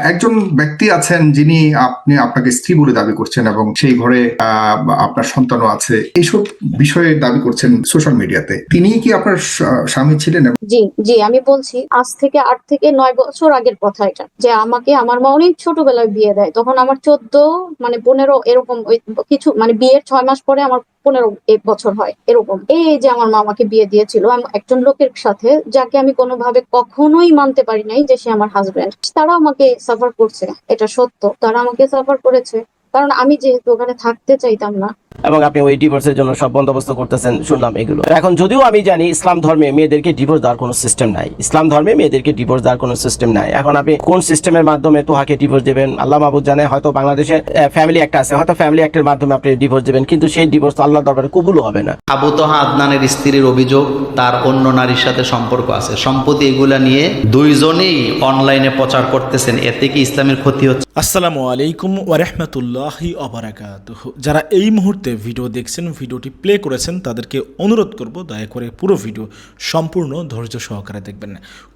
একজন ব্যক্তি আছেন যিনি আপনাকে স্ত্রী বলে দাবি করছেন এবং সেই ঘরে আপনার সন্তানও আছে, এইসব বিষয়ে দাবি করছেন সোশ্যাল মিডিয়াতে। তিনি কি আপনার স্বামী ছিলেন? জি জি, আমি বলছি আজ থেকে 8 থেকে 9 বছর আগের কথা এটা, যে আমাকে আমার মা অনেক ছোটবেলায় বিয়ে দেয়। তখন আমার 14 মানে 15 এরকম কিছু, মানে বিয়ের 6 মাস পরে আমার 15 বছর হয় এরকম। এই যে আমার মা আমাকে বিয়ে দিয়েছিল একজন লোকের সাথে, যাকে আমি কোনোভাবে কখনোই মানতে পারি নাই যে সে আমার হাজবেন্ড। তারা আমাকে সাফার করছে, এটা সত্য, তারা আমাকে সাফার করেছে, কারণ আমি যেহেতু ওখানে থাকতে চাইতাম না। এবং আপনি ওই ডিভোর্সের জন্য সব বন্দোবস্ত করতেছেন, শুনলাম এগুলো। এখন যদিও আমি জানি ইসলাম ধর্মে মেয়েদেরকে ডিভোর্স দেওয়ার কোনো সিস্টেম নাই, ইসলাম ধর্মে মেয়েদেরকে ডিভোর্স দেওয়ার কোনো সিস্টেম নাই। এখন আপনি কোন সিস্টেমের মাধ্যমে তোহাকে ডিভোর্স দেবেন আল্লাহ মাহবুদ জানে। হয়তো বাংলাদেশে ফ্যামিলি একটা আছে, হয়তো ফ্যামিলি অ্যাক্টের মাধ্যমে আপনি ডিভোর্স দেবেন, কিন্তু সেই ডিভোর্স তো আল্লাহর দরবারে কবুল হবে না। আবু তোহা আদনানের স্ত্রীর অভিযোগ তার অন্য নারীর সাথে সম্পর্ক আছে, সম্পত্তি এগুলা নিয়ে দুইজনেই অনলাইনে প্রচার করতেছেন। এতে কি ইসলামের ক্ষতি হচ্ছে? আসসালামু আলাইকুম ওয়া রাহমাতুল্লাহি ওয়া বারাকাতুহু। যারা এই মুহূর্তে ভিডিও দেখছেন, ভিডিওটি প্লে করেছেন, তাদেরকে অনুরোধ করব দয়া করে পুরো ভিডিও সম্পূর্ণ ধৈর্য সহকারে দেখবেন।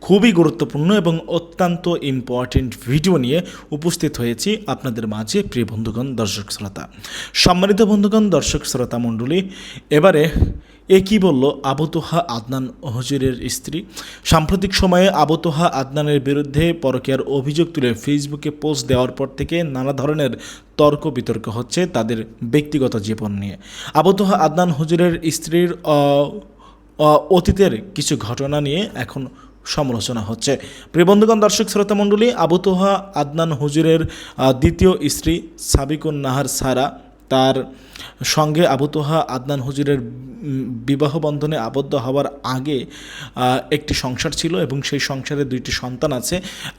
খুবই গুরুত্বপূর্ণ এবং অত্যন্ত ইম্পর্টেন্ট ভিডিও নিয়ে উপস্থিত হয়েছি আপনাদের মাঝে, প্রিয় বন্ধুগণ, দর্শক শ্রোতা, সম্মানিত বন্ধুগণ, দর্শক শ্রোতা মণ্ডলী। এবারে কি বলল আবু তোহা আদনান হুজুরের স্ত্রী। সাম্প্রতিক সময়ে আবু তোহা আদনানের বিরুদ্ধে পরকীয়ার অভিযোগ তুলে ফেসবুকে পোস্ট দেওয়ার পর থেকে নানা ধরনের তর্ক বিতর্ক হচ্ছে তাদের ব্যক্তিগত জীবন নিয়ে। আবু তোহা আদনান হুজুরের স্ত্রীর অতীতের কিছু ঘটনা নিয়ে এখন সমালোচনা হচ্ছে। প্রিয় বন্ধুগণ, দর্শক শ্রোতা মণ্ডলী, আবু তোহা আদনান হুজুরের দ্বিতীয় স্ত্রী সাবিকুন নাহার সারা, তার সঙ্গে আবু তোহা আদনান হুজুরের বিবাহ বন্ধনে আবদ্ধ হওয়ার আগে একটি সংসার ছিল এবং সেই সংসারে 2টি সন্তান আছে,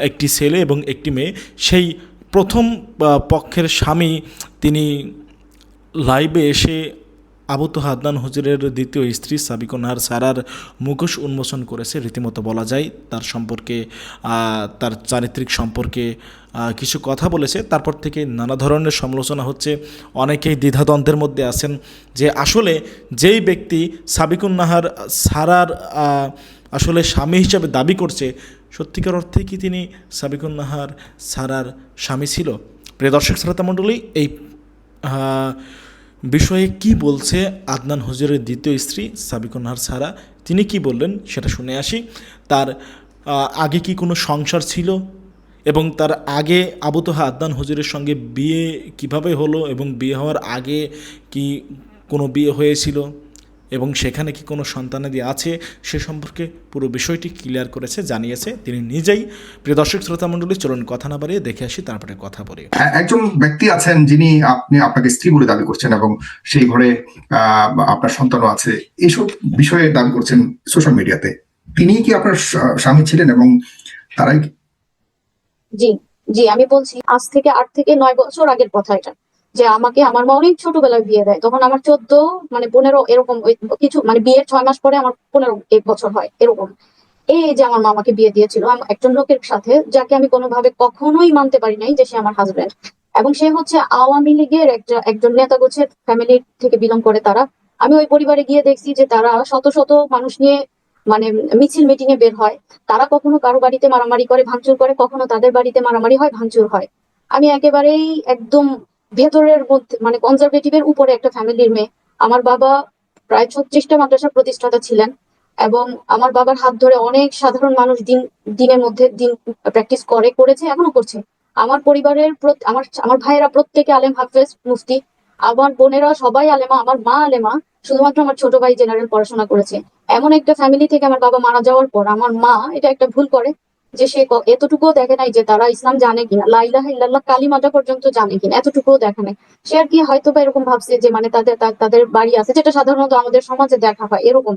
একটি ছেলে এবং একটি মেয়ে। সেই প্রথম পক্ষের স্বামী তিনি লাইভে এসে আবু তোহা আদনান হুজুরের দ্বিতীয় স্ত্রী সাবিকুন নাহার সারার মুখোশ উন্মোচন করেছে। রীতিমতো বলা যায় তার সম্পর্কে, তার চারিত্রিক সম্পর্কে কিছু কথা বলেছে। তারপর থেকে নানা ধরনের সমালোচনা হচ্ছে। অনেকেই দ্বিধাদ্বন্দ্বের মধ্যে আছেন যে আসলে যেই ব্যক্তি সাবিকুন নাহার সারার আসলে স্বামী হিসাবে দাবি করছে, সত্যিকার অর্থে কি তিনি সাবিকুন নাহার সারার স্বামী ছিল? প্রিয় দর্শক শ্রোতা মণ্ডলী, এই বিষয়ে কি বলছে আদনান হুজুরের দ্বিতীয় স্ত্রী সাবিকুন নাহার সারা, তিনি কি বললেন সেটা শুনে আসি। তার আগে কি কোনো সংসার ছিল এবং তার আগে আবু তোহা আদনান হুজুরের সঙ্গে বিয়ে কিভাবে হলো এবং বিয়ে হওয়ার আগে কি কোনো বিয়ে হয়েছিল এবং সেখানে কি কোনো সন্তানাদি আছে, সে সম্পর্কে পুরো বিষয়টি ক্লিয়ার করেছে, জানিয়েছে তিনি নিজেই। প্রিয় দর্শক শ্রোতা মণ্ডলী, চলুন কথা না বাড়িয়ে দেখে আসি, তারপরে কথা বলি। একজন ব্যক্তি আছেন যিনি আপনাকে স্ত্রী বলে দাবি করছেন এবং সেই ঘরে আপনার সন্তানও আছে, এইসব বিষয়ে দাবি করছেন সোশ্যাল মিডিয়াতে। তিনি কি আপনার স্বামী ছিলেন এবং তারাই? জি জি, আমি বলছি আজ থেকে 8 থেকে 9 বছর আগের কথা এটা, যে আমাকে আমার মা অনেক ছোটবেলায় বিয়ে দেয়। তখন আমার 14 মানে 15 এরকম কিছু, মানে বিয়ের 6 মাস পরে আমার 15 বছর হয় এরকম। এই যে আমার মা আমাকে বিয়ে দিয়েছিল একজন লোকের সাথে, যাকে আমি কোনোভাবে কখনোই মানতে পারি নাই যে সে আমার হাজবেন্ড। এবং সে হচ্ছে আওয়ামী লীগের একজন নেতা গোছের ফ্যামিলি থেকে বিলং করে তারা। আমি ওই পরিবারে গিয়ে দেখছি যে তারা শত শত মানুষ নিয়ে মানে মিছিল মিটিং এ বের হয়। তারা কখনো কারো বাড়িতে মারামারি করে, ভাঙচুর করে, কখনো তাদের বাড়িতে মারামারি হয়, ভাঙচুর হয়। আমি একেবারেই একদম ভেতরের মধ্যে, মানে কনজারভেটিভের উপরে একটা ফ্যামিলির মেয়ে। আমার বাবা প্রায় 36টা মাদ্রাসার প্রতিষ্ঠাতা ছিলেন এবং আমার বাবার হাত ধরে অনেক সাধারণ মানুষ দিনের মধ্যে দিন প্র্যাকটিস করেছে, এখনো করছে। আমার পরিবারের আমার ভাইয়েরা প্রত্যেকে আলেম, হাফেজ, মুফতি। আমার বোনেরা সবাই আলেমা, আমার মা আলেমা। শুধুমাত্র আমার ছোট ভাই জেনারেল পড়াশোনা করেছে। এমন একটা ফ্যামিলি থেকে আমার বাবা মারা যাওয়ার পর আমার মা এটা একটা ভুল করে যে সে এতটুকুও দেখে নাই যে তারা ইসলাম জানে কিনা, লা ইলাহা ইল্লাল্লাহ কালিমাটা পর্যন্ত জানে কিনা, এতটুকুও দেখে নাই। সে আর কি হয়তো বা এরকম ভাবছে যে মানে তাদের বাড়ি আছে, যেটা সাধারণত আমাদের সমাজে দেখা হয় এরকম।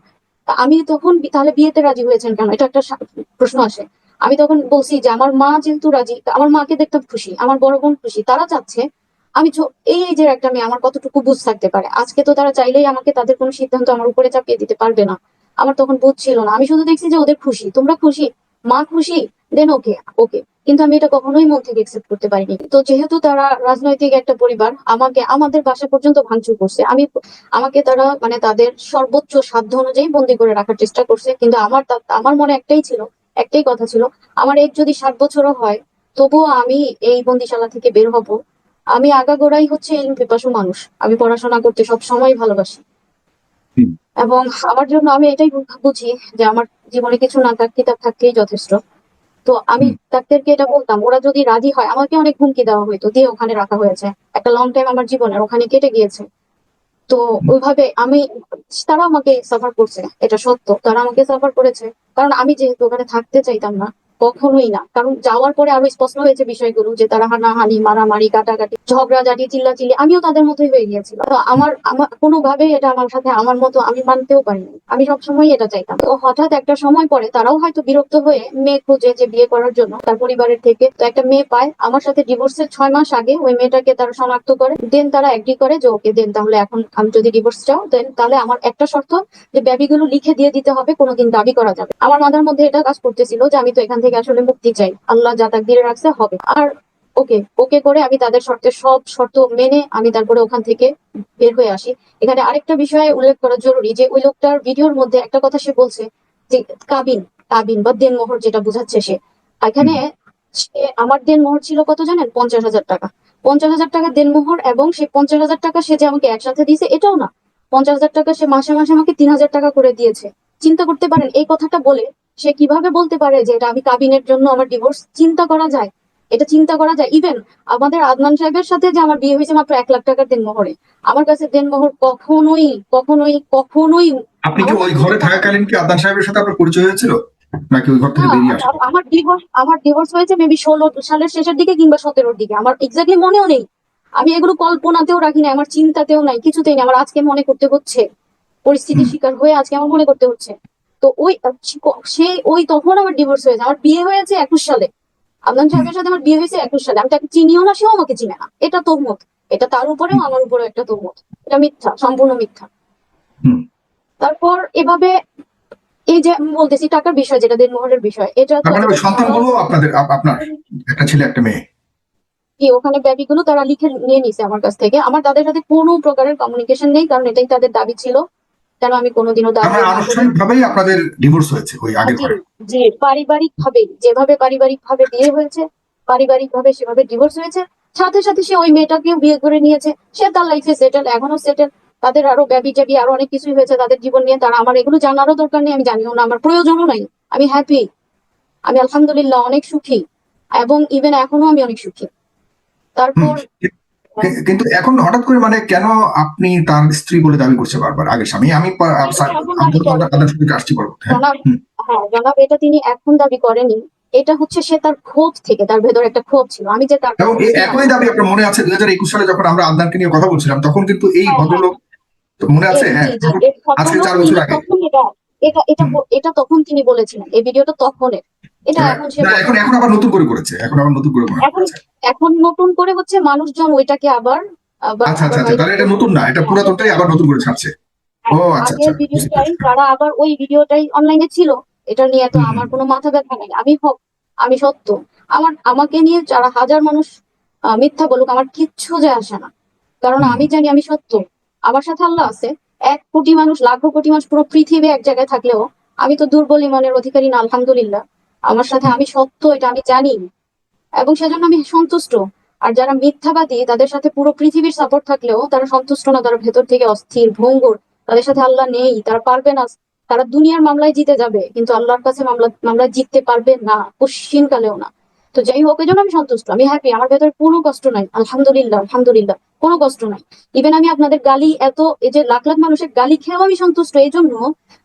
আমি তখন তাহলে বিয়েতে রাজি হয়েছেন কেন, এটা একটা প্রশ্ন আসে। আমি তখন বলছি যে আমার মা যেহেতু রাজি, আমার মাকে দেখতে খুশি, আমার বড় বোন খুশি, তারা চাচ্ছে আমি এই যে একটা মেয়ে, আমার কতটুকু বুঝ থাকতে পারে। আজকে তো তারা চাইলেই আমাকে তাদের কোনো সিদ্ধান্ত আমার উপরে চাপিয়ে দিতে পারবে না। আমার তখন বুঝ ছিল না, আমি শুধু দেখছি যে ওদের খুশি, তোমরা খুশি, মা খুশি, দেন ওকে ওকে। কিন্তু আমি এটা কখনোই মন থেকে একসেপ্ট করতে পারিনি। তো যেহেতু তারা রাজনৈতিক একটা পরিবার, আমাদের বাসা পর্যন্ত ভাঙচুর করছে। আমাকে তারা মানে তাদের সর্বোচ্চ সাধ্য অনুযায়ী বন্দি করে রাখার চেষ্টা করছে। কিন্তু আমার মনে একটাই কথা ছিল, আমার এজ যদি 7 বছরও হয়, তবুও আমি এই বন্দিশালা থেকে বের হব। আমি আগাগোড়াই হচ্ছে ইলম পিপাসু মানুষ, আমি পড়াশোনা করতে সব সময় ভালোবাসি। হুম। এবং আমার জন্য আমি এটাই বুঝি যে আমার জীবনে কিছু না থাক, কিতাব থাকলেই যথেষ্ট। তো আমি হুম। ডাক্তারকে এটা বলতাম, ওরা যদি রাজি হয়, আমাকে অনেক হুমকি দেওয়া হইতো, দিয়ে ওখানে রাখা হয়েছে। একটা লং টাইম আমার জীবনের ওখানে কেটে গিয়েছে। তো ওইভাবে আমি, তারা আমাকে সাফার করছে, এটা সত্য, তারা আমাকে সাফার করেছে। কারণ আমি যেহেতু ওখানে থাকতে চাইতাম না, কখনোই না। কারণ যাওয়ার পরে আরো স্পষ্ট হয়েছে বিষয়গুলো, যে তারা হানাহানি, মারামারি, কাটাকাটি, ঝগড়াঝাটি, চিল্লাচিল্লি, আমিও তাদের মতোই হয়ে গিয়েছিল। তো আমার আমার কোনোভাবেই এটা আমার সাথে আমার মতো আমি মানতেও পারিনি। আমি সবসময় এটা চাইতাম। তো হঠাৎ একটা সময় পরে তারাও হয়তো বিরক্ত হয়ে মেয়ে খুঁজে যে বিয়ে করার জন্য তার পরিবারের থেকে, তো একটা মেয়ে পায়। আমার সাথে ডিভোর্সের 6 মাস আগে ওই মেয়েটাকে তারা শনাক্ত করে দেন, তারা এগ্রি করে যে ওকে দেন, তাহলে এখন আমি যদি ডিভোর্স চাও দেন, তাহলে আমার একটা শর্ত, যে বেবিগুলো লিখে দিয়ে দিতে হবে, কোনোদিন দাবি করা যাবে। আমার মাথার মধ্যে এটা কাজ করতেছিল যে আমি তো এখান থেকে আসলে মুক্তি চাই, আল্লাহ যা তাকদিরে রাখছে হবে। আর ওকে ওকে করে আমি তাদের সব শর্ত মেনে আমি তারপরে ওখান থেকে বের হয়ে আসি। এখানে আরেকটা বিষয় উল্লেখ করা জরুরি, যে ওই লোকটার ভিডিওর মধ্যে একটা কথা সে বলছে যে কাবিন, কাবিন বা দেনমোহর যেটা বোঝাচ্ছে সে, এখানে আমার দেনমোহর ছিল কত জানেন? 50,000 টাকা। 50,000 টাকা দেনমোহর, এবং সেই 50,000 টাকা সে যে আমাকে একসাথে দিয়েছে এটাও না। 50,000 টাকা সে মাসে মাসে আমাকে 3,000 টাকা করে দিয়েছে। চিন্তা করতে পারেন এই কথাটা বলে সে কিভাবে বলতে পারে যে এটা আমি কাবিনের জন্য আমার ডিভোর্স? চিন্তা করা যায়? এটা চিন্তা করা যায়? ইভেন আমাদের আদনান সাহেবের সাথে যে আমার বিয়ে হয়েছে মাত্র 1 লাখ টাকার দেনমোহরে, আমার কাছে দেনমোহর কখনোই কখনোই কখনোই আপনি কি আমার ওই কাছে মনে ঘরে হয় থাকাকালীন কি আদনান সাহেবের সাথে আপনার পরিচয় হয়েছিল, নাকি ওই ঘর না। থেকে বেরিয়ে আসেন? আমার ডিভোর্স হয়েছে মেবি 16 সালের শেষের দিকে কিংবা 17-র দিকে, আমার এক্স্যাক্টলি মনেও নেই। আমি এগুলো কল্পনাতেও রাখি না, আমার চিন্তাতেও নাই, কিছুতেই না। আমার আজকে মনে করতে হচ্ছে, পরিস্থিতির হুম। শিকার হয়ে আজকে আমার মনে করতে হচ্ছে। তো ওই তখন আমার ডিভোর্স হয়েছে। আমার বিয়ে হয়েছে 21 সালে, আদনান হুম। সাহেবের সাথে আমার বিয়ে হয়েছে 21 সালে। আমি তাকে চিনিও না, সেও আমাকে চিনে না। এটা তহমত, এটা তার উপরেও আমার উপরেও একটা তহমত। এটা মিথ্যা, সম্পূর্ণ মিথ্যা। হুম। তারপর এভাবে, এই যে আমি বলতেছি টাকার বিষয়, যেটা দেনমোহরের বিষয়, এটা তো তার মানে ওই তারা সন্তানগুলো আপনার একটা ছেলে একটা মেয়ে? কি ওখানে বেবিগুলো তারা লিখে নিয়ে নিছে আমার কাছ থেকে। আমার তাদের সাথে কোনো প্রকারের কমিউনিকেশন নেই, কারণ এটাই তাদের দাবি ছিল। কেন আমি কোনোদিনও তার মানে দাবিও না করি। আনুষ্ঠানিক ভাবেই আপনাদের ডিভোর্স হয়েছে ওই আগের জি, ঘরে? জি, পারিবারিক ভাবে, যেভাবে পারিবারিক ভাবে বিয়ে হয়েছে, পারিবারিক ভাবে সেভাবে ডিভোর্স হয়েছে। সাথে সাথে সে ওই মেয়েটাকেও বিয়ে করে নিয়েছে, সে তার লাইফে সেটেল, এখনো সেটেল। তাদের আরো বেবি টেবি আরো অনেক কিছুই হয়েছে তাদের জীবন নিয়ে। তারা, আমার এগুলো জানারও দরকার নেই, আমি জানিও না, আমার প্রয়োজনও নাই। আমি হ্যাপি, আমি আলহামদুলিল্লাহ অনেক সুখী, এবং ইভেন এখনো আমি অনেক সুখী। হুম। তারপর কিন্তু এখন হঠাৎ করে মানে কেন আপনি তার স্ত্রী বলে দাবি করছে বারবার? আগের স্বামী আমি এখন আমি দাবি করেন আপনার সম্পর্কে আসছি পরবর্তী। হ্যাঁ। জনাব, হুম। হ্যাঁ জনাব, এটা তিনি এখন দাবি করেনি। এটা হচ্ছে সে তার ক্ষোভ থেকে, তার ভেতর একটা ক্ষোভ ছিল, আমি যে তার এবং কাছে এই ছিলাম একই না। দাবি আপনার মনে আছে 2021 সালে যখন আমরা আদনানকে নিয়ে কথা বলছিলাম, তখন কিন্তু এই হ্যাঁ, হ্যাঁ, ভদ্রলোক, তো মনে আছে? জি হ্যাঁ, জি, তখন এই আজকে ভদ্রলোক 4 বছর তিনি আগে। তখন এটা এটা এটা হুম। এটা তখন তিনি বলেছিলেন, এই ভিডিওটা তখনের। এটা এখন সে না, এখন বলে না। এখন আবার নতুন করে করেছে, এখন আবার নতুন করে মনে এখন করেছে। এখন নতুন করে হচ্ছে মানুষজন ওইটাকে আবার আবার আচ্ছা আচ্ছা আবার আচ্ছা, ভাইরাল তাহলে এটা করছে। নতুন না, এটা হ্যাঁ, পুরাতনটাই আবার নতুন করে ছাড়ছে। ও হ্যাঁ, আচ্ছা আগের আচ্ছা, বুঝতে ভিডিওটাই পেরেছি। তারা আবার ওই ভিডিওটাই অনলাইনে ছিল। এটা নিয়ে তো হুম। হুম। আমার কোনো মাথা ব্যথা নেই। আমি সত্য, আমাকে নিয়ে যারা হাজার মানুষ মিথ্যা বলুক, আমার কিচ্ছু যায় আসে না। কারণ হুম। আমি জানি আমি সত্য, আমার সাথে আল্লাহ আছে। 1 কোটি মানুষ, লাখো কোটি মানুষ, পুরো পৃথিবী এক জায়গায় থাকলেও আমি তো দুর্বল ইমানের অধিকারী না, আলহামদুলিল্লাহ। আমার সাথে আমি সত্য, এটা আমি জানি, এবং সেজন্য আমি সন্তুষ্ট। আর যারা মিথ্যাবাদী, তাদের সাথে পুরো পৃথিবীর সাপোর্ট থাকলেও তারা সন্তুষ্ট না, তারা ভেতর থেকে অস্থির, ভঙ্গুর। তাদের সাথে আল্লাহ নেই, তারা পারবে না। তারা দুনিয়ার মামলায় জিতে যাবে, কিন্তু আল্লাহর কাছে মামলায় জিততে পারবে না, কোশ্চিন কালেও না। তো যাই হোক, এই জন্য আমি সন্তুষ্ট, আমি হ্যাপি, আমার ভেতরে কোনো কষ্ট নাই, আলহামদুলিল্লাহ আলহামদুলিল্লাহ, কোনো কষ্ট নাই। ইভেন আমি আপনাদের গালি, এই যে লাখ লাখ মানুষের গালি খেয়েও আমি সন্তুষ্ট, এই জন্য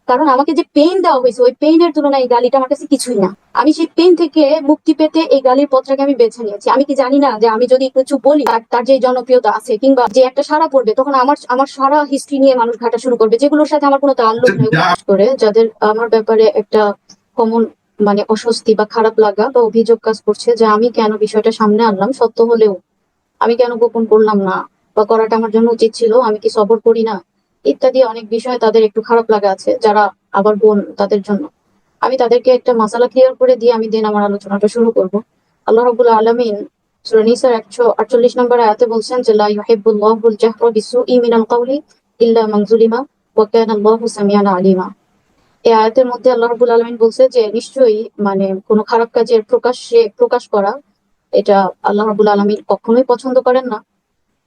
কারণ আমাকে যে পেইন দেওয়া হয়েছে, ওই পেইনের তুলনায় এই গালিটা আমার কাছে কিছুই না। আমি সেই পেইন থেকে মুক্তি পেতে এই গালির পথটাকে আমি বেছে নিয়েছি। আমি কি জানি না যে আমি যদি কিছু বলি, তার যে জনপ্রিয়তা আছে কিংবা যে একটা সাড়া পড়বে, তখন আমার সারা হিস্ট্রি নিয়ে মানুষ ঘাটা শুরু করবে, যেগুলোর সাথে আমার কোনো তাল্লুক নেই। যা। বিশেষ করে যাদের আমার ব্যাপারে একটা কমন মানে অস্বস্তি বা খারাপ লাগা বা অভিযোগ কাজ করছে, যে আমি কেন বিষয়টা সামনে আনলাম, সত্য হলেও আমি কেন গোপন করলাম না, বা করাটা আমার জন্য উচিত ছিল, আমি কি সবর করি না, ইত্যাদি অনেক বিষয়ে তাদের একটু খারাপ লাগা আছে, যারা আবার বোন তাদের জন্য। আমি তাদেরকে একটা মাসালা ক্লিয়ার করে দিয়ে আমি দেন আমার আলোচনাটা শুরু করব। আল্লাহ রাব্বুল আলামিন সূরা নিসার 148 নম্বর আয়াতে বলছেন যে লা ইউহিব্বুল্লাহুল জাহরা বিসুই মিনাল কাওলি ইল্লা মান যুলিমা ওয়া কানা আল্লাহু সামিআন আলিমা। এই আয়াতের মধ্যে আল্লাহ রাব্বুল আলামিন বলছে যে নিশ্চয়ই মানে কোনো খারাপ কাজের প্রকাশ করা এটা আল্লাহ রাব্বুল আলামিন কখনোই পছন্দ করেন না।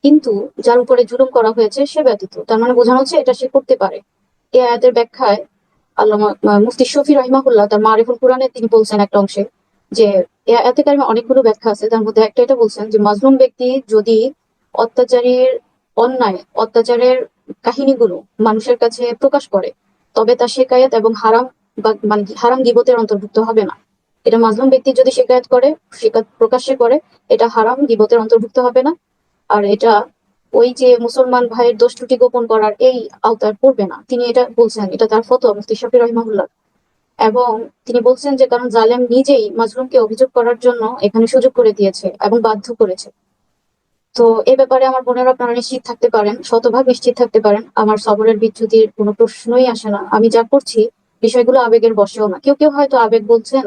কিন্তু যার উপরে জুলুম করা হয়েছে সে ব্যতীত, তার মানে বোঝানো হচ্ছে এটা সে করতে পারে। এই আয়াতের ব্যাখ্যায় আল্লামা মুফতি শফি রাহিমাহুল্লাহ তার মারিফুল কোরআনে তিনি বলছেন একটা অংশে যে এই আয়াতে কারিমে অনেকগুলো ব্যাখ্যা আছে, তার মধ্যে একটা এটা বলছেন যে মাজলুম ব্যক্তি যদি অত্যাচারীর অত্যাচারের কাহিনীগুলো মানুষের কাছে প্রকাশ করে তবে তা শেকায়েত এবং হারাম বা মানে কি হারাম গীবতের অন্তর্ভুক্ত হবে না। এটা মাজলুম ব্যক্তি যদি শেকায়েত করে, প্রকাশ্যে করে, এটা হারাম গীবতের অন্তর্ভুক্ত হবে না। আর এটা ওই যে মুসলমান ভাইয়ের দোষ ত্রুটি গোপন করার এই আওতায় পড়বে না। তিনি এটা বলছেন, এটা তার ফতোয়া মুফতি শফি রহিমাহুল্লাহ। এবং তিনি বলছেন যে কারণ জালেম নিজেই মাজলুমকে অভিযোগ করার জন্য এখানে সুযোগ করে দিয়েছে এবং বাধ্য করেছে। তো এ ব্যাপারে আমার বোনেরা আপনারা নিশ্চিত থাকতে পারেন, শতভাগ নিশ্চিত থাকতে পারেন, আমার সবরের বিচ্যুতির কোনো প্রশ্নই আসে না। আমি যা করছি বিষয়গুলো আবেগের বশেও না। কেউ কেউ হয়তো আবেগ বলছেন,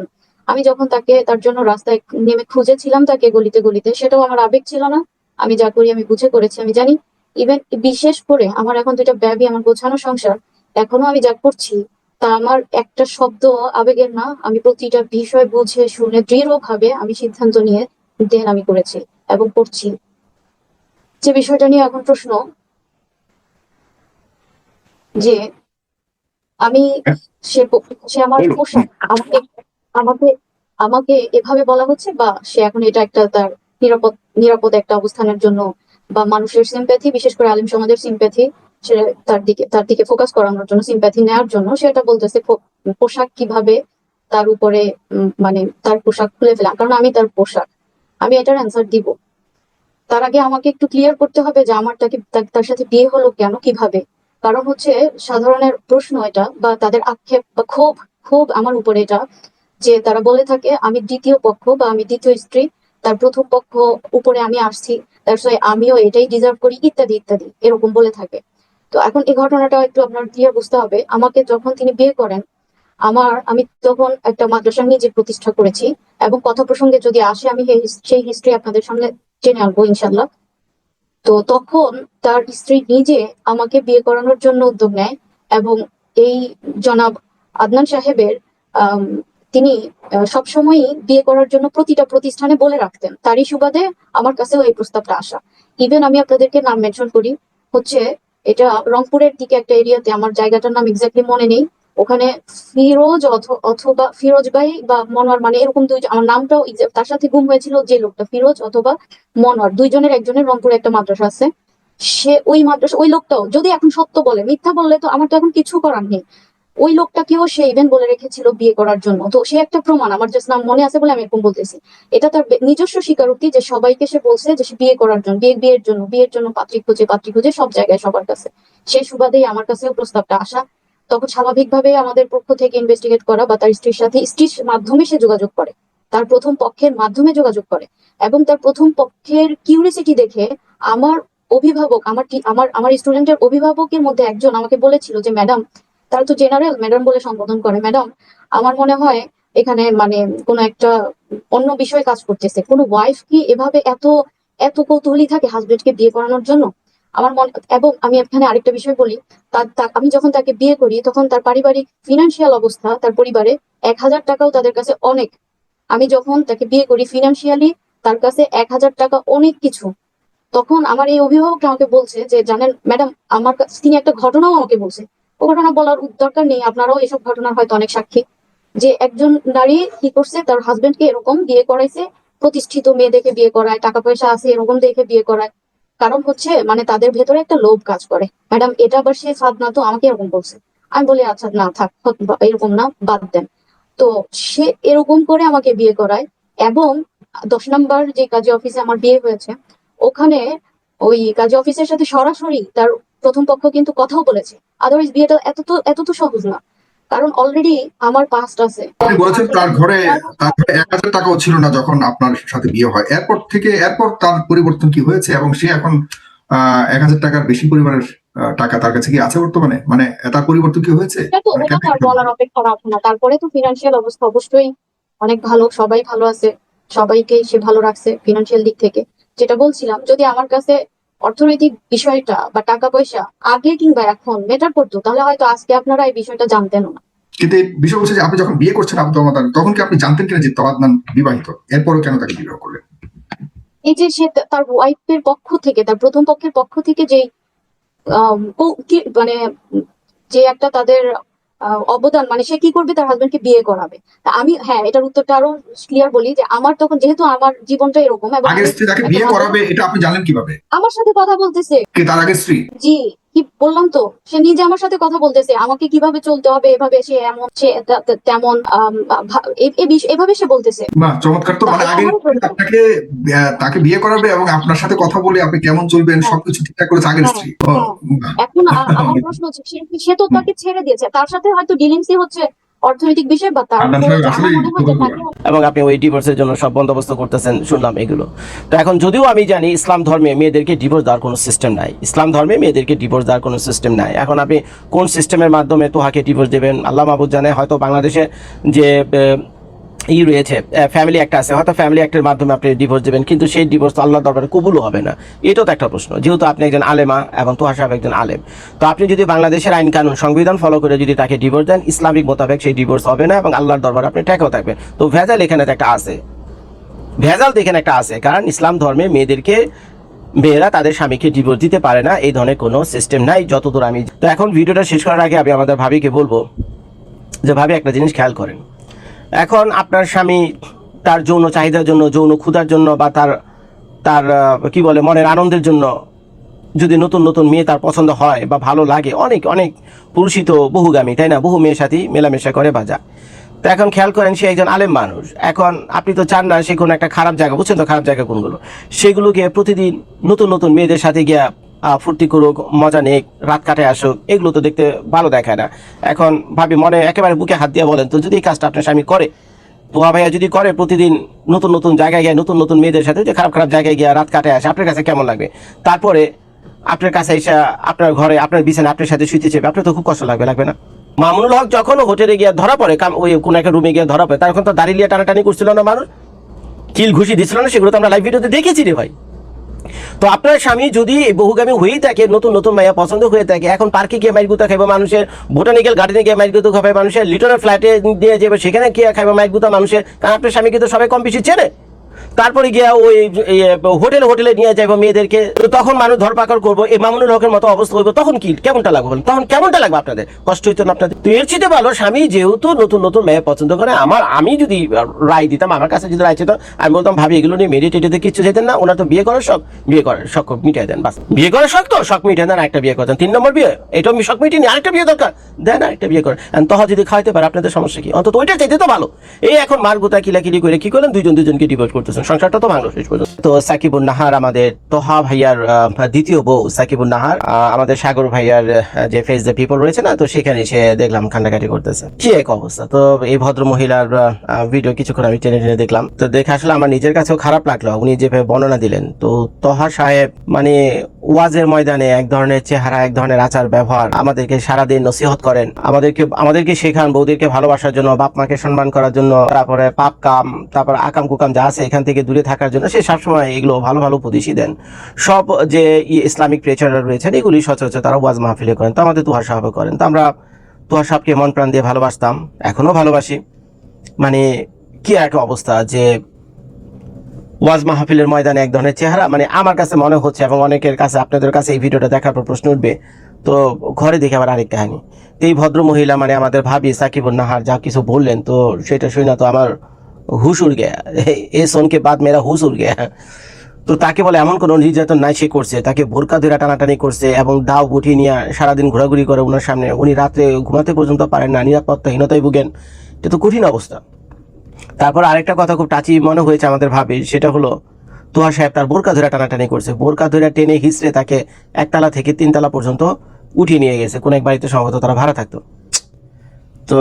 আমি যখন তাকে তার জন্য রাস্তায় নেমে খুঁজেছিলাম তাকে গলিতে গলিতে, সেটাও আমার আবেগ ছিল না। আমি যা করি আমি বুঝে করেছি, আমি জানি। ইভেন বিশেষ করে আমার এখন দুইটা বেবি, আমার গোছানো সংসার, এখনো আমি যা করছি তা আমার একটা শব্দ আবেগের না। আমি প্রতিটা বিষয় বুঝে শুনে দৃঢ়ভাবে আমি সিদ্ধান্ত নিয়ে দেন আমি করেছি এবং করছি। যে বিষয়টা নিয়ে এখন প্রশ্ন যে আমি সে আমার পোশাক আমাকে আমাকে আমাকে এভাবে বলা হচ্ছে, বা সে এখন এটা একটা তার নিরাপদ নিরাপদ একটা অবস্থানের জন্য বা মানুষের সিম্প্যাথি, বিশেষ করে আলিম সমাজের সিম্প্যাথি, সে তার দিকে ফোকাস করানোর জন্য, সিম্প্যাথি নেওয়ার জন্য সেটা বলতেছে পোশাক কিভাবে তার উপরে মানে তার পোশাক খুলে ফেলা, কারণ আমি তার পোশাক। আমি এটার অ্যান্সার দিব। তার আগে আমাকে একটু ক্লিয়ার করতে হবে যে আমার তার সাথে বিয়ে হলো কেন, কিভাবে। কারণ হচ্ছে সাধারণের প্রশ্ন এটা, বা তাদের আক্ষেপ বা ক্ষোভ ক্ষোভ আমার উপরে এটা, যে তারা বলে থাকে আমি দ্বিতীয় পক্ষ বা আমি দ্বিতীয় স্ত্রী, তার প্রথম পক্ষ উপরে আমি আসছি, তার সঙ্গে আমিও এটাই ডিজার্ভ করি, ইত্যাদি ইত্যাদি এরকম বলে থাকে। তো এখন এই ঘটনাটা একটু আপনার ক্লিয়ার বুঝতে হবে। আমাকে যখন তিনি বিয়ে করেন, আমি তখন একটা মাদ্রাসা নিজে প্রতিষ্ঠা করেছি, এবং কথা প্রসঙ্গে যদি আসে আমি সেই হিস্ট্রি আপনাদের সামনে টেনে আনবো ইনশাল্লাহ। তো তখন তার স্ত্রী নিজে আমাকে বিয়ে করানোর জন্য উদ্যোগ নেয়, এবং এই জনাব আদনান সাহেবের আম, তিনি সবসময়ই বিয়ে করার জন্য প্রতিটা প্রতিষ্ঠানে বলে রাখতেন। তারই সুবাদে আমার কাছেও এই প্রস্তাবটা আসা। ইভেন আমি আপনাদেরকে নাম মেনশন করি, হচ্ছে এটা রংপুরের দিকে একটা এরিয়াতে, আমার জায়গাটার নাম এক্স্যাক্টলি মনে নেই। ওখানে ফিরোজ অথবা ফিরোজ ভাই বা মনোয়ার, মানে এরকম দুইজন, আমার নামটাও তার সাথে গুম হয়েছিল যে লোকটা, ফিরোজ অথবা মনোয়ার, দুইজনের একজনের রংপুরে একটা মাদ্রাসা আছে। সে ওই মাদ্রাসা, ওই লোকটাও যদি এখন সত্য বলে, মিথ্যা বললে তো আমার তো এখন কিছু করার নেই। ওই লোকটাকেও সে ইভেন বলে রেখেছিল বিয়ে করার জন্য। তো সে একটা প্রমাণ, আমার জাস্ট নাম মনে আছে বলে আমি এরকম বলতেছি। এটা তার নিজস্ব স্বীকারোক্তি যে সবাইকে সে বলছে যে সে বিয়ে করার জন্য, বিয়ের জন্য পাত্রী খুঁজে সব জায়গায় সবার কাছে। সেই সুবাদেই আমার কাছেও প্রস্তাবটা আসা। তখন স্বাভাবিকভাবে আমাদের পক্ষ থেকে ইনভেস্টিগেট করা, বা তার স্ত্রীর মাধ্যমে সে যোগাযোগ করে, তার প্রথম পক্ষের মাধ্যমে যোগাযোগ করে। এবং তার প্রথম পক্ষের কিউরিসিটি দেখে আমার অভিভাবক, আমার স্টুডেন্টের অভিভাবকের মধ্যে একজন আমাকে বলেছিল যে ম্যাডাম, তারা তো জেনারেল ম্যাডাম বলে সম্বোধন করে, ম্যাডাম আমার মনে হয় এখানে মানে কোনো একটা অন্য বিষয় কাজ করতেছে। কোনো ওয়াইফ কি এভাবে এত এত কৌতূহলী থাকে হাজবেন্ডকে বিয়ে করানোর জন্য? আমার মনে, এবং আমি এখানে আরেকটা বিষয় বলি, আমি যখন তাকে বিয়ে করি তখন তার পারিবারিক ফিনান্সিয়াল অবস্থা, তার পরিবারে 1,000 টাকাও তাদের কাছে অনেক। আমি যখন তাকে বিয়ে করি ফিনান্সিয়ালি তার কাছে 1,000 টাকা অনেক কিছু। তখন আমার এই অভিভাবকটা আমাকে বলছে যে জানেন ম্যাডাম, তিনি একটা ঘটনাও আমাকে বলছে। ও ঘটনা বলার দরকার নেই, আপনারাও এসব ঘটনার হয়তো অনেক সাক্ষী, যে একজন নারী কি করছে, তার হাজবেন্ডকে এরকম বিয়ে করাইছে, প্রতিষ্ঠিত মেয়ে দেখে বিয়ে করায়, টাকা পয়সা আছে এরকম দেখে বিয়ে করায়। কারণ হচ্ছে মানে তাদের ভেতরে একটা লোভ কাজ করে। ম্যাডাম এটা আবার সে ফাঁদ না তো, আমাকে এরকম বলছে। আমি বলি আচ্ছা না থাক, এরকম না, বাদ দেন। তো সে এরকম করে আমাকে বিয়ে করায়। এবং 10 নম্বর যে কাজী অফিসে আমার বিয়ে হয়েছে, ওখানে ওই কাজী অফিসের সাথে সরাসরি তার প্রথম পক্ষ কিন্তু কথাও বলেছে। আদারওয়াইজ বিয়েটা এত তো সহজ না, কারণ অলরেডি আমার পাস্ট আছে। আপনি বলেছেন তার ঘরে 1,000 টাকাও ছিল না যখন আপনার সাথে বিয়ে হয়। এরপর তার পরিবর্তন কি হয়েছে, এবং সে এখন 1,000 টাকার বেশি পরিমাণের টাকা তার কাছে কি আছে বর্তমানে? মানে তার পরিবর্তন কি হয়েছে? এটা তো আর বলার অপেক্ষা রাখে না। তারপরে তো ফিনান্সিয়াল অবস্থা অবশ্যই অনেক ভালো, সবাই ভালো আছে, সবাইকে সে ভালো রাখছে ফিনান্সিয়াল দিক থেকে। যেটা বলছিলাম, যদি আমার কাছে অর্থনৈতিক বিষয়টা বা টাকা পয়সা আগে কিংবা এখন ম্যাটার করতো, তাহলে হয়তো আজকে আপনারা এই বিষয়টা জানতেন না। কিন্তু এই বিষয় হচ্ছে যে আপনি যখন বিয়ে করছেন আব্দুল মাদান, তখন কি আপনি জানতেন কিনা যে আদনান বিবাহিত? এরপরও কেন তাকে বিবাহ করলেন? এই যে সে তার ওয়াইফের পক্ষ থেকে, তার প্রথম পক্ষের পক্ষ থেকে যে মানে যে একটা তাদের অবদান, মানে সে কি করবে, তার হাজবেন্ডকে বিয়ে করাবে। তা আমি, হ্যাঁ, এটার উত্তরটা আরো ক্লিয়ার বলি যে আমার তখন, যেহেতু আমার জীবনটা এরকম, এবং আগের স্ত্রী তাকে বিয়ে করাবে এটা আপনি জানলেন কিভাবে? আমার সাথে কথা বলতেছে। কে তার আগের স্ত্রী? জি, কি বললাম তো, সে নিজে আমার সাথে কথা বলতেছে, আমাকে কিভাবে চলতে হবে, এভাবে সে এমন, সে তেমন, এভাবে সে বলতেছে। বাহ, চমৎকার। তো মানে আগে আপনাকে তাকে বিয়ে করাবে এবং আপনার সাথে কথা বলে আপনি কেমন চলবেন সবকিছু ঠিকঠাক করেছে আগের স্ত্রী। বাহ। এখন আমার প্রশ্ন হচ্ছে, সে তো তাকে ছেড়ে দিয়েছে, তার সাথে হয়তো ডিলিংসি হচ্ছে অর্থনৈতিক বিষয়, বা তার আদনান সাহেব আসলে আমার মনে হয় যে তাকে এবং আপনি ওই ডিভোর্সের জন্য সব বন্দোবস্ত করতেছেন, শুনলাম এগুলো। তো এখন যদিও আমি জানি ইসলাম ধর্মে মেয়েদেরকে ডিভোর্স দেওয়ার কোনো সিস্টেম নাই, ইসলাম ধর্মে মেয়েদেরকে ডিভোর্স দেওয়ার কোনো সিস্টেম নাই। এখন আপনি কোন সিস্টেমের মাধ্যমে তোহাকে ডিভোর্স দেবেন আল্লাহ মাহবুব জানে। হয়তো বাংলাদেশে যে রয়েছে ফ্যামিলি অ্যাক্ট আছে, হয়তো ফ্যামিলি অ্যাক্টের মাধ্যমে আপনি ডিভোর্স দেবেন, কিন্তু সেই ডিভোর্স তো আল্লাহর দরবারে কবুলও হবে না। এটাও তো একটা প্রশ্ন, যেহেতু আপনি একজন আলেমা এবং তোহা সাহেব একজন আলেম। তো আপনি যদি বাংলাদেশের আইন কানুন সংবিধান ফলো করে যদি তাকে ডিভোর্স দেন, ইসলামিক মোতাবেক সেই ডিভোর্স হবে না এবং আল্লাহর দরবারে আপনি ঠেকেও থাকবেন। তো ভেজাল এখানে তো একটা আছে, ভেজাল তো এখানে একটা আছে, কারণ ইসলাম ধর্মে মেয়েরা তাদের স্বামীকে ডিভোর্স দিতে পারে না, এই ধরনের কোনো সিস্টেম নাই যতদূর আমি। তো এখন ভিডিওটা শেষ করার আগে আমি আমাদের ভাবিকে বলবো যে, ভাবি একটা জিনিস খেয়াল করেন। এখন আপনার স্বামী তার যৌন চাহিদার জন্য, যৌন ক্ষুধার জন্য, বা তার তার কি বলে মনের আনন্দের জন্য যদি নতুন নতুন মেয়ে তার পছন্দ হয় বা ভালো লাগে, অনেক অনেক পুরুষই তো বহুগামী, তাই না? বহু মেয়ের সাথে মেলামেশা করে বাজা। তো এখন খেয়াল করেন, সে একজন আলেম মানুষ। এখন আপনি তো চান না সে কোনো একটা খারাপ জায়গা, বুঝছেন তো খারাপ জায়গা কোনগুলো, সেগুলোকে প্রতিদিন নতুন নতুন মেয়েদের সাথে গিয়া ফুর্তি করুক, মজা নেক, রাত কাটায় আসুক, এগুলো তো দেখতে ভালো দেখায় না। এখন ভাবি মনে একেবারে বুকে হাত দিয়ে বলেন তো, যদি এই কাজটা আপনার স্বামী করে, তোহা ভাইয়া যদি করে, প্রতিদিন নতুন নতুন জায়গায় গিয়ে নতুন নতুন মেয়েদের সাথে যে খারাপ খারাপ জায়গায় গিয়ে রাত কাটায় আসে, আপনার কাছে কেমন লাগবে? তারপরে আপনার কাছে এসে আপনার ঘরে আপনার বিছানায় আপনার সাথে শুইতে চাইবে, আপনার তো খুব কষ্ট লাগবে, লাগবে না? মামুনুল হক যখন হোটেলে গিয়ে ধরা পড়ে, ওই কোন একটা রুমে গিয়ে ধরা পড়ে, তখন তো দাঁড়িয়ে নিয়ে টানাটানি করছিল না মানুষ, কিল ঘুষি দিচ্ছিল না? সেগুলো তো আমরা লাইভ ভিডিওতে দেখেছি রে ভাই। তো আপনার স্বামী যদি বহুগামী হয়েই থাকে, নতুন নতুন মাইয়া পছন্দ হয়ে থাকে, এখন পার্কে গিয়ে মাইক গুতা খাইবে মানুষের, বোটানিক্যাল গার্ডেনে গিয়ে মাইক গুতা খাবে মানুষের, লিটনের ফ্ল্যাটে দিয়ে যাবে সেখানে গিয়ে খাইবে মাইক গুতা মানুষের, কারণ আপনার স্বামীকে তো সবাই কম বেশি চেনে। তারপরে গিয়া ওই হোটেলে নিয়ে যাবো মেয়েদেরকে, তখন মানুষ ধরপাকড় করবো, এই মামুনুল হকের মতো অবস্থা হইব, তখন কি কেমনটা লাগবে? তখন কেমনটা লাগবে আপনাদের? কষ্ট হইতো না আপনাদের? তো এর চেয়ে ভালো, স্বামী যেহেতু নতুন নতুন মেয়ে পছন্দ করে, আমি যদি রায় দিতাম, আমার কাছে যদি রায় চেতাম, আমি বলতাম ভাবি এগুলো নিয়ে মেডিটেটিতে কিচ্ছু যেতেন না, ওনার তো বিয়ে করার শখ, বিয়ে করার শখ মিটাই দেন, বাস বিয়ে করার শখ, তো শখ মিটাই দেন, একটা বিয়ে করতেন, 3 নম্বর বিয়ে, এটাও শখ মিটিয়ে আরেকটা বিয়ে দরকার, দেন আরেকটা বিয়ে করেন, তহা যদি খাইতে পারে আপনাদের সমস্যা কি? অন্তত ওইটা চাইতে তো ভালো। এই এখন মার গুতা কিলাকিলি করে কি করেন, দুজনকে ডিভোর্স করতেছেন, সংসারটা তো ভাঙলো শেষ পর্যন্ত। তো সাকিবুন নাহার, আমাদের তোহা ভাইয়ার দ্বিতীয় বউ সাকিবুন নাহার, আমাদের সাগর ভাইয়ার যে ফেস দ্য পিপল রয়েছে না, তো সেখানে সে দেখলাম কান্নাকাটি করতেছে, কি এক অবস্থা। তো এই ভদ্র মহিলার ভিডিও কিছুক্ষণ আমি টেনে টেনে দেখলাম, তো দেখে আসলে আমার নিজের কাছেও খারাপ লাগলো উনি যেভাবে বর্ণনা দিলেন। তো তোহা সাহেব মানে ওয়াজের ময়দানে এক ধরনের চেহারা, এক ধরনের আচার ব্যবহার, আমাদেরকে সারাদিন নসিহত করেন, আমাদেরকে শেখান বৌদিকে ভালোবাসার জন্য, বাপ মাকে সম্মান করার জন্য, তারপরে পাপ কাম, তারপর আকাম কুকাম যা আছে এখান থেকে দূরে থাকার জন্য সে সবসময় এগুলো ভালো ভালো উপদেশই দেন। সব যে ইসলামিক প্রেচাররা রয়েছেন এগুলি সচরাচর তারা ওয়াজ মাহফিলে করেন, তো আমাদের তোহা সাহেব করেন। তো আমরা তোহা সাহেবকে মন প্রাণ দিয়ে ভালোবাসতাম, এখনো ভালোবাসি। মানে কি একটা অবস্থা যে ওয়াজ মাহফিলের ময়দানে এক ধরনের চেহারা, মানে আমার কাছে মনে হচ্ছে, এবং অনেকের কাছে, আপনাদের কাছে এই ভিডিওটা দেখার পর প্রশ্ন উঠবে, তো ঘরে দেখে আবার আরেক কাহিনী। তো এই ভদ্র মহিলা মানে আমাদের ভাবি সাকিবুন নাহার যা কিছু বললেন, তো সেটা শুনে তো আমার হুশ উড় গেয়া, এ সোনকে বাদ মেরা হুশ উড় গেয়া। তো তাকে বলে এমন কোনো নির্যাতন নাই সে করছে, তাকে বোরকা ধরে টানাটানি করছে এবং দাও গুটি নিয়ে সারাদিন ঘোরাঘুরি করে ওনার সামনে, উনি রাত্রে ঘুমাতে পর্যন্ত পারেন না, নিরাপত্তাহীনতায় ভুগেন, এটা তো কঠিন অবস্থা। তারপর আরেকটা কথা খুব টাচি মনে হয়েছে আমাদের ভাবি, সেটা হলো তোহা সাহেব তার বোরকা ধরে টানাটানি করছে, বোরকা ধরে টেনে হিসড়ে তাকে 1 তলা থেকে 3 তলা পর্যন্ত উঠিয়ে নিয়ে গেছে, কোন এক বাড়িতে সম্ভবত তারা ভাড়া থাকতো। তো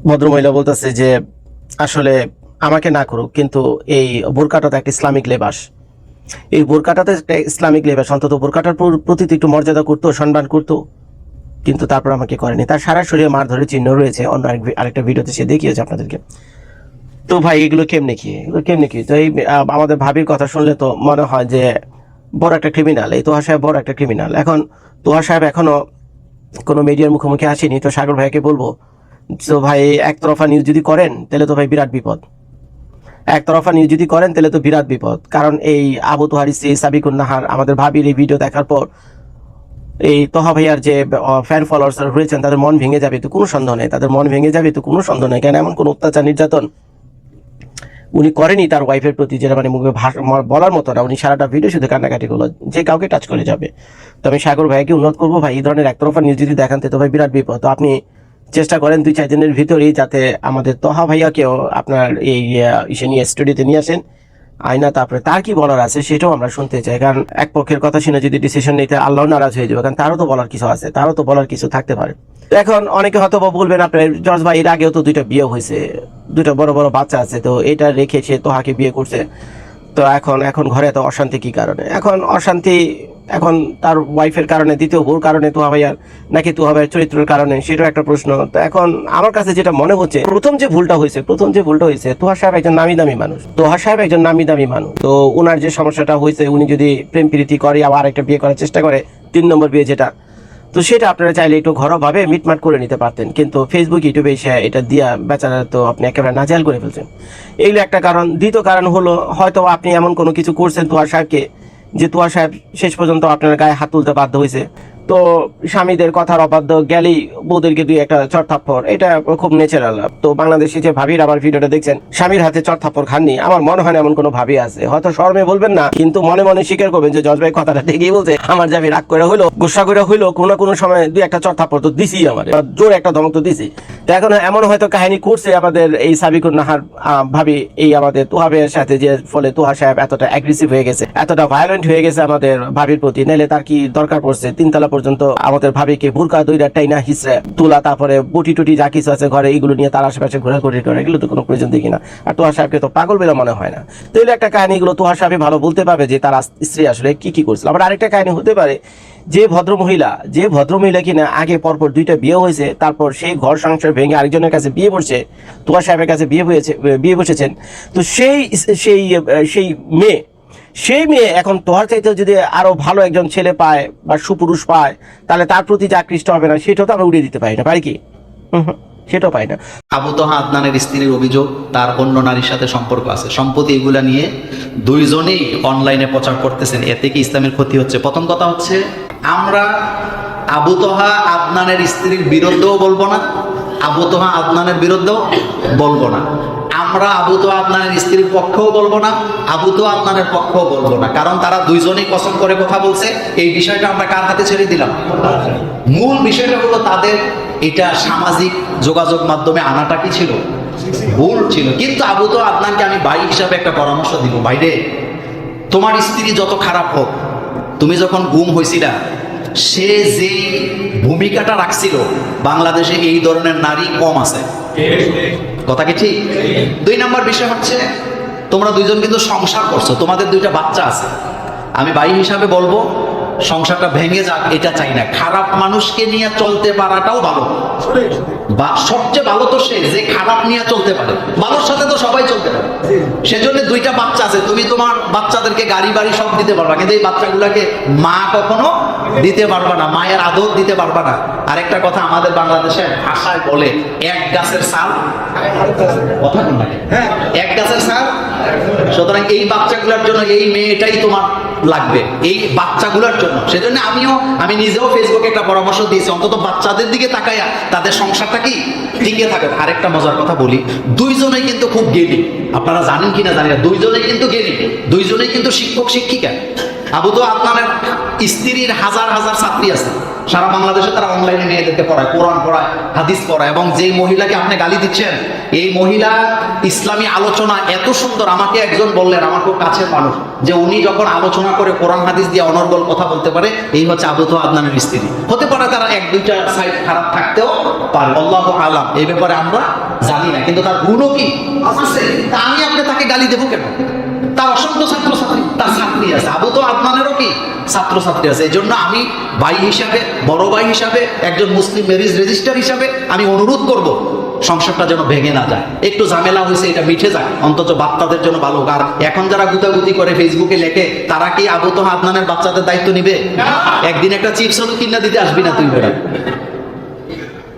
ভদ্রমহিলা বলতেছে যে আসলে আমাকে না করুক, কিন্তু এই বোরকাটা তো একটা ইসলামিক লেবাস, এই বোরকাটাতে একটা ইসলামিক লেবাস, অন্তত বোরকাটার প্রতি একটু মর্যাদা করতো, সম্মান করতো, কিন্তু তারপর আমাকে করেনি। তার সারা শরীরে মার ধরে চিহ্ন রয়েছে, অন্য আরেকটা ভিডিওতে সে দেখিয়েছে আপনাদেরকে। তো ভাই এগুলো কেমনে কি? তো এই আমাদের ভাবির কথা শুনলে তো মনে হয় যে বড় একটা ক্রিমিনাল, এই তোহা সাহেব বড় একটা ক্রিমিনাল। এখন তোহা সাহেব এখনো কোনো মিডিয়ার মুখোমুখি আসেনি, তো সাগর ভাইকে বলবো তো ভাই একতরফা নিউজ যদি করেন তাহলে তো ভাই বিরাট বিপদ। একতরফা নিউজ যদি করেন তাহলে তো বিরাট বিপদ, কারণ এই আবু তোহার স্ত্রী সাবিকুন নাহার আমাদের ভাবির এই ভিডিও দেখার পর এই তোহা ভাইয়ার যে ফ্যান ফলোয়ার্স রয়েছেন তাদের মন ভেঙে যাবে, তো কোনো সন্দেহ নেই, তাদের মন ভেঙে যাবে, তো কোনো সন্দেহ নেই। কেন এমন কোনো অত্যাচার নির্যাতন উনি করেনি তার ওয়াইফের প্রতি, যেটা মানে মুখে বলার মতো না। উনি সারাটা ভিডিও শুধু কান্নাকাটি করলো, যে কাউকে টাচ করে যাবে। তো আমি সাগর ভাইকে অনুরোধ করবো, ভাই এই ধরনের একতরফা নিউজ যদি দেখান তো ভাই বিরাট বিপদ। তো আপনি চেষ্টা করেন 2-4 দিনের ভিতরেই যাতে আমাদের তোহা ভাইয়াকেও আপনার এই ইসে নিয়ে স্টুডিওতে নিয়ে আসেন আয়না, তারপরে তার কি বলার আছে সেটাও আমরা শুনতে চাই। কারণ এক পক্ষের কথা শুনে যদি ডিসিশন নিতে আল্লাহ নারাজ হয়ে যাবে, কারণ তারও তো বলার কিছু আছে, তারও তো বলার কিছু থাকতে পারে। এখন অনেকে হয়তো বলবেন আপনার জজ ভাই এর আগেও তো 2টা বিয়ে হয়েছে, 2টা বড় বড় বাচ্চা আছে, তো এটা রেখে সে তোহাকে বিয়ে করছে, তো এখন ঘরে এত অশান্তি কি কারণে? এখন অশান্তি এখন তার ওয়াইফের কারণে, দ্বিতীয় বউর কারণে তোহা ভাইয়ার, নাকি তোহা ভাইয়ের চরিত্রের কারণে, সেটাও একটা প্রশ্ন। তো এখন আমার কাছে যেটা মনে হচ্ছে প্রথম যে ভুলটা হয়েছে তোহা সাহেব একজন নামি দামি মানুষ, তো ওনার যে সমস্যাটা হয়েছে, উনি যদি প্রেম প্রীতি করে আবার একটা বিয়ে করার চেষ্টা করে, 3 নম্বর বিয়ে যেটা, তো সেটা আপনারা চাইলে একটু ঘরোয়াভাবে মিটমাট করে নিতে পারতেন, কিন্তু ফেসবুক ইউটিউবে এসে এটা দিয়া বেচারা তো আপনি একেবারে নাজেহাল করে ফেলছেন। এইগুলো একটা কারণ। দ্বিতীয় কারণ হলো হয়তো আপনি এমন কোনো কিছু করছেন তোহা সাহেবকে যে তোহা সাহেব শেষ পর্যন্ত আপনার গায়ে হাত তুলতে বাধ্য হয়েছে। তো স্বামীদের কথার অবাধ্য গেলেই বউদেরকে 2-1টা চড় থাপ্পড়, এটা খুব ন্যাচারাল। তো বাংলাদেশে যে ভাবির আমার ভিডিওটা দেখছেন স্বামীর হাতে চড় থাপ্পড় খাননি, আমার মনে হয় না এমন কোনো ভাবি আছে। হয়তো শর্মে বলবেন না, কিন্তু মনে মনে স্বীকার করবেন যে জজ ভাই কথাটা ঠিকই বলছে। আমার যে আমি রাগ করে হইলো, গুসা করে হইলো, কোনো সময় 2-1টা চড় থাপ্পড় তো দিছি, আমার জোর একটা ধমক তো দিছি। তো এখন এমন হয়তো কাহিনী করছে আমাদের এই সাবিকুন নাহার ভাবি এই আমাদের তোহা ভাইয়ের সাথে, যে ফলে তোহা সাহেব এতটা অ্যাগ্রেসিভ হয়ে গেছে, এতটা ভায়োলেন্ট হয়ে গেছে আমাদের ভাবির প্রতি। নাইলে তার কি দরকার পড়ছে 3 তলা পর্যন্ত আমাদের ভাবিকে বুরকা দইরা টাইনা হিসড়ে তোলা, তারপরে বুটি টুটি যা কিছু আছে ঘরে এগুলো নিয়ে তার আশেপাশে ঘোরাঘুরি করে, এগুলো তো কোনো প্রয়োজন দেখি না। আর তোহা সাহেবকে তো পাগল বলে মনে হয় না। তো এগুলো একটা কাহিনী, এগুলো তোহা সাহেব ভালো বলতে পারবে যে তার স্ত্রী আসলে কি করছিল। আবার আরেকটা কাহিনী হতে পারে, যে ভদ্রমহিলা কিনা আগে পরপর 2টা বিয়ে হয়েছে, তারপর সেই ঘর সংসার ভেঙে আরেকজনের কাছে বিয়ে বসছে, তোহা সাহেবের কাছে বিয়ে বসেছেন, তো সেই মেয়ে এখন তোহার চাইতেও যদি আরো ভালো একজন ছেলে পায় বা সুপুরুষ পায়, তাহলে তার প্রতি যে আকৃষ্ট হবে না, সেটাও তো আমরা উড়িয়ে দিতে পারি না, পারি কি? সেটাও পাই না। আবু তোহা আদনানের স্ত্রীর অভিযোগ তার অন্য নারীর সাথে সম্পর্ক আছে, সম্পত্তি এগুলা নিয়ে 2 জনেই অনলাইনে প্রচার করতেছেন, এতে কি ইসলামের ক্ষতি হচ্ছে? প্রথম কথা হচ্ছে, আমরা আবু তোহা আদনানের স্ত্রীর বিরুদ্ধেও বলবো না, আবু তোহা আদনানের বিরুদ্ধেও বলবো না। আমরা আবু তোহা আদনানের স্ত্রীর পক্ষেও বলবো না, আবু তোহা আদনানের পক্ষেও বলবো না, কারণ তারা 2 জনেই কসম করে কথা বলছে। এই বিষয়টা আমরা কার হাতে ছেড়ে দিলাম? মূল বিষয়টা হলো তাদের এটা সামাজিক যোগাযোগ মাধ্যমে আনাটা কি ছিল? ভুল ছিল। কিন্তু আবু তোহা আদনানকে আমি ভাই হিসাবে একটা পরামর্শ দিব, ভাইরে তোমার স্ত্রী যত খারাপ হোক, তুমি যখন গুম হয়েছিলা, সে যে ভূমিকাটা রাখছিল, বাংলাদেশে এই ধরনের নারী কম আছে। কথা কি ঠিক? 2 নম্বর বিষয় হচ্ছে, তোমরা 2 জন কিন্তু সংসার করছো, তোমাদের 2টা বাচ্চা আছে। আমি ভাই হিসাবে বলবো, সংসারটা ভেঙে যাক এটা চাই না। খারাপ মানুষকে নিয়ে চলতে পারাটাও ভালো, বা সবচেয়ে ভালো তো সে যে খারাপ নিয়ে চলতে পারে, ভালোর সাথে তো সবাই চলতে পারে। সেজন্য 2টা বাচ্চা আছে, তুমি তোমার বাচ্চাদেরকে গাড়ি বাড়ি সব দিতে পারবা, কিন্তু এই বাচ্চাগুলাকে মা কখনো দিতে পারবা না, মায়ের আদর দিতে পারবা না। আরেকটা কথা আমাদের বাংলাদেশে ভাষায় বলে, 1 গাছের ছাল, কথা কোন লাগে, 1 গাছের ছাল। সুতরাং এই বাচ্চাগুলোর জন্য এই মেয়েটাই তোমার লাগবে, এই বাচ্চাগুলোর জন্য। সেজন্য আমি নিজেও ফেসবুকে একটা পরামর্শ দিয়েছি, অন্তত বাচ্চাদের দিকে তাকাইয়া তাদের সংসারটা কি টিকে থাকে। আরেকটা মজার কথা বলি, 2 জনেই কিন্তু খুব জ্ঞানী, আপনারা জানেন কিনা জানি না, 2 জনেই কিন্তু জ্ঞানী, 2 জনেই কিন্তু শিক্ষক শিক্ষিকা। আবু তোহা আদনানের স্ত্রীর হাজার ছাত্রী আছে সারা বাংলাদেশে, তারা অনলাইনে মেয়েদেরকে পড়ায়, কোরআন পড়ায়, হাদিস পড়ায়। এবং যেই মহিলাকে আপনি গালি দিচ্ছেন, এই মহিলা ইসলামী আলোচনা এত সুন্দর। আমাকে একজন বললেন, আমার খুব কাছের মানুষ, যে উনি যখন আলোচনা করে কোরআন হাদিস দিয়ে অনর্গল কথা বলতে পারে, এই হচ্ছে আবু তোহা আদনানের স্ত্রী। হতে পারে তারা 1-2টা সাইড খারাপ থাকতেও পারে, আল্লাহু আলাম, এই ব্যাপারে আমরা জানি না, কিন্তু তার গুণও কি আছে। তা আমি আপনি তাকে গালি দেবো কেন? তার অসংখ্য ছাত্রছাত্রী, তার ছাত্রী আছে, আবু তোহা আদনানেরও কি ছাত্রছাত্রী আছে। এই জন্য আমি ভাই হিসাবে, বড় ভাই হিসাবে, একজন মুসলিম ম্যারেজ রেজিস্ট্রার হিসাবে আমি অনুরোধ করব, সংসারটা যেন ভেঙে না যায়। একটু ঝামেলা হয়েছে, এটা মিঠে যায়, অন্তত বাচ্চাদের জন্য ভালো। আর এখন যারা গুতাগুতি করে ফেসবুকে লেখে, তারা কি আবু তোহা আদনানের বাচ্চাদের দায়িত্ব নিবে? একদিন একটা চিপস হলো কিনা দিতে আসবি না তুই বেড়া।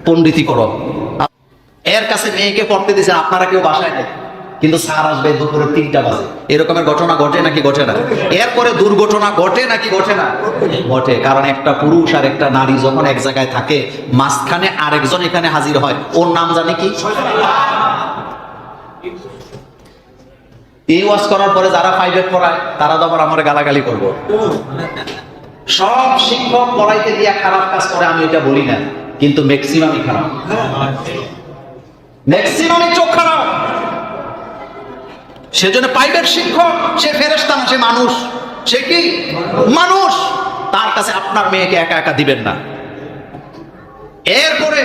পণ্ডিতি করো। এর কাছে মেয়েকে পড়তে দিয়েছেন, আপনারা কেউ বাসায় নেই, কিন্তু স্যার আসবে দুপুরে 3টা বাজে। এরকমের ঘটনা ঘটে নাকি ঘটে না? এরপরে দুর্ঘটনা ঘটে নাকি ঘটে না? ঘটে। কারণ একটা পুরুষ আর একটা নারী যখন এক জায়গায় থাকে, মাঝখানে আরেকজন এখানে হাজির হয়, ওর নাম জানে কি? এই ওয়াজ করার পরে যারা 5 পড়ায় তারা তো আবার আমার গালাগালি করবো। সব শিক্ষক পড়াইতে গিয়ে খারাপ কাজ করে আমি এটা বলি না, কিন্তু ম্যাক্সিমামই খারাপ, ম্যাক্সিমামই চোখ খারাপ। সেজন্য প্রাইভেট শিক্ষক সে ফেরেশতা না, সে মানুষ। সে কি মানুষ? তার কাছে আপনার মেয়েকে একা একা দিবেন না। এরপরে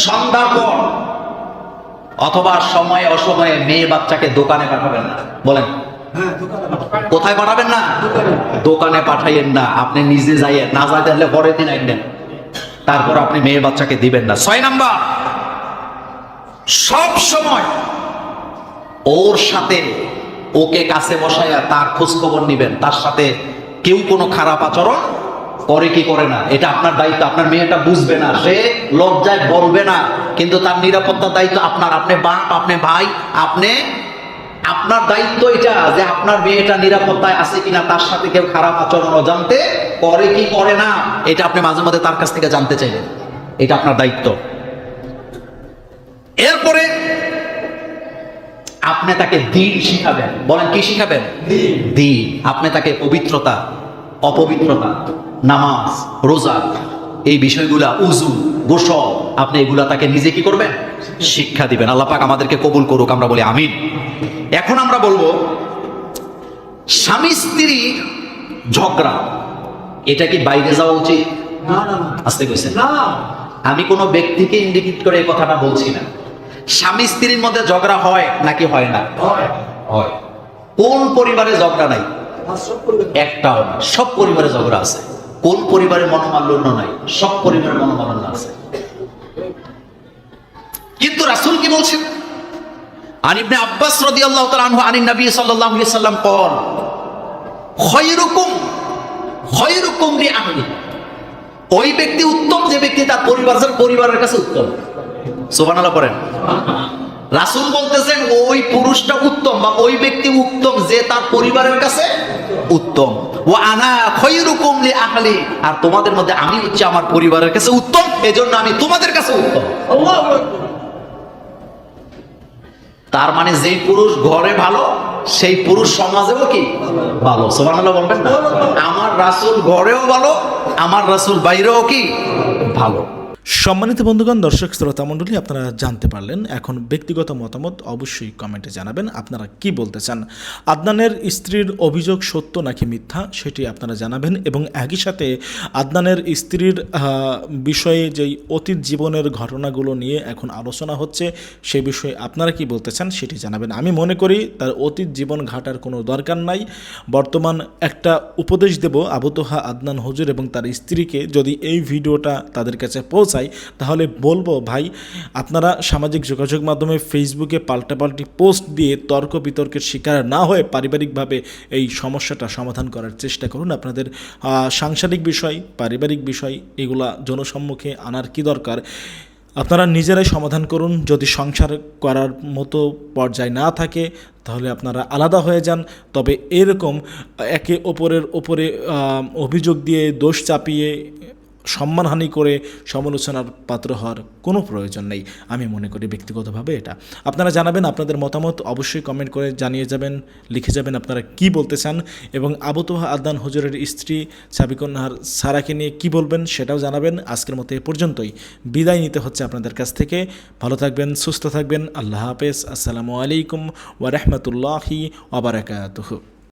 সন্ধ্যার পর অথবা সময়ে অসময়ে মেয়ে বাচ্চাকে দোকানে পাঠাবেন না। বলেন কোথায় পাঠাবেন না? দোকানে পাঠাইয়েন না, আপনি নিজে যাইয়েন, না যাইতে হলে পরের দিন আইলেন, তারপর আপনি মেয়ে বাচ্চাকে দিবেন না। 6 নাম্বার, সব সময় ওর সাথে ওকে কাছে বসাইয়া তার খোঁজ খবর নিবেন, তার সাথে কেউ কোনো খারাপ আচরণ করে কি করে না, এটা আপনার দায়িত্ব। আপনার মেয়েটা বুঝবে না, সে লজ্জায় বলবে না, কিন্তু তার নিরাপত্তার দায়িত্ব আপনার। আপনি বাপ, আপনি ভাই, আপনার দায়িত্ব এটা যে আপনার মেয়েটা নিরাপত্তায় আছে কিনা, তার সাথে কেউ খারাপ আচরণ অজান্তে করে কি করে না, এটা আপনি মাঝে মাঝে তার কাছ থেকে জানতে চাইবেন, এটা আপনার দায়িত্ব। এরপরে আপনি তাকে দ্বীন শিখাবেন। বলেন কি শিখাবেন? দ্বীন। আপনি তাকে পবিত্রতা, অপবিত্রতা, নামাজ, রোজা, এই বিষয়গুলা, উযু, গোসল, আপনি এগুলা তাকে নিজে কি করবেন? শিক্ষা দিবেন। আল্লাহ পাক আমাদেরকে কবুল করুক, আমরা বলি আমিন। এখন আমরা বলবো স্বামী স্ত্রী ঝগড়া, এটা কি বাইরে যাওয়া উচিত? আসতে কইছেন না, আমি কোনো ব্যক্তিকে ইন্ডিকেট করে এই কথাটা বলছি না। স্বামী স্ত্রীর মধ্যে ঝগড়া হয় নাকি হয় না? হয়। কোন পরিবারে ঝগড়া নাই? একটাও না, সব পরিবারে ঝগড়া আছে। কোন পরিবারে মনোমালিন্য নাই? সব পরিবারে মনোমালিন্য আছে। কিন্তু রাসূল কি বলছেন? আন ইবনে আব্বাস রাদিয়াল্লাহু তাআলা আনহু আনিন নবী সাল্লাল্লাহু আলাইহি ওয়াসাল্লাম قال খায়রুকুম লিআহলি, ওই ব্যক্তি উত্তম যে ব্যক্তি তার পরিবারের কাছে উত্তম। সুবহানাল্লাহ পড়েন। রাসূল বলতেছেন ওই পুরুষটা উত্তম বা ওই ব্যক্তি উত্তম যে তার পরিবারের কাছে উত্তম। ওয়া আনা খায়রুকুম লিআহলি, আর তোমাদের মধ্যে আমি হচ্ছে আমার পরিবারের কাছে উত্তম, এজন্য আমি তোমাদের কাছে উত্তম। আল্লাহু আকবার। তার মানে যেই পুরুষ ঘরে ভালো, সেই পুরুষ সমাজেও কি ভালো। সুবহানাল্লাহ বলবেন না? আমার রাসূল ঘরেও ভালো, আমার রাসূল বাইরেও কি ভালো। সম্মানিত বন্ধুগণ, দর্শক শ্রোতা মণ্ডলী, আপনারা জানতে পারলেন। এখন ব্যক্তিগত মতামত অবশ্যই কমেন্টে জানাবেন, আপনারা কি বলতে চান। আদনানের স্ত্রীর অভিযোগ সত্য নাকি মিথ্যা সেটি আপনারা জানাবেন, এবং একই সাথে আদনানের স্ত্রীর বিষয়ে যেই অতীত জীবনের ঘটনাগুলো নিয়ে এখন আলোচনা হচ্ছে সে বিষয়ে আপনারা কি বলতে চান সেটি জানাবেন। আমি মনে করি তার অতীত জীবন ঘাটার কোনো দরকার নাই। বর্তমান একটা উপদেশ দেব আবু তোহা আদনান হুজুর এবং তার স্ত্রীকে, যদি এই ভিডিওটা তাদের কাছে পৌঁছায় তাহলে বলবো, ভাই আপনারা সামাজিক যোগাযোগ মাধ্যমে ফেসবুকে পাল্টাপাল্টি পোস্ট দিয়ে তর্ক বিতর্কের শিকার না হয়ে পারিবারিকভাবে এই সমস্যাটা সমাধান করার চেষ্টা করুন। আপনাদের সাংসারিক বিষয়, পারিবারিক বিষয়, এগুলা জনসম্মুখে আনার কি দরকার, আপনারা নিজেরাই সমাধান করুন। যদি সংসার করার মতো পর্যায়ে না থাকে তাহলে আপনারা আলাদা হয়ে যান। তবে এরকম একে অপরের ওপরে অভিযোগ দিয়ে, দোষ চাপিয়ে, সম্মানহানি করে সমালোচনার পাত্র হওয়ার কোনো প্রয়োজন নেই, আমি মনে করি ব্যক্তিগতভাবে এটা। আপনারা জানাবেন আপনাদের মতামত, অবশ্যই কমেন্ট করে জানিয়ে যাবেন, লিখে যাবেন আপনারা কি বলতে চান, এবং আবু তোহা আদনান হুজুরের স্ত্রী সাবিকুন নাহার সারাকে নিয়ে কি বলবেন সেটাও জানাবেন। আজকের মতো এ পর্যন্তই, বিদায় নিতে হচ্ছে আপনাদের কাছ থেকে। ভালো থাকবেন, সুস্থ থাকবেন, আল্লাহ হাফেজ, আসসালামু আলাইকুম ওয়া রাহমাতুল্লাহি ওয়া বারাকাতুহু।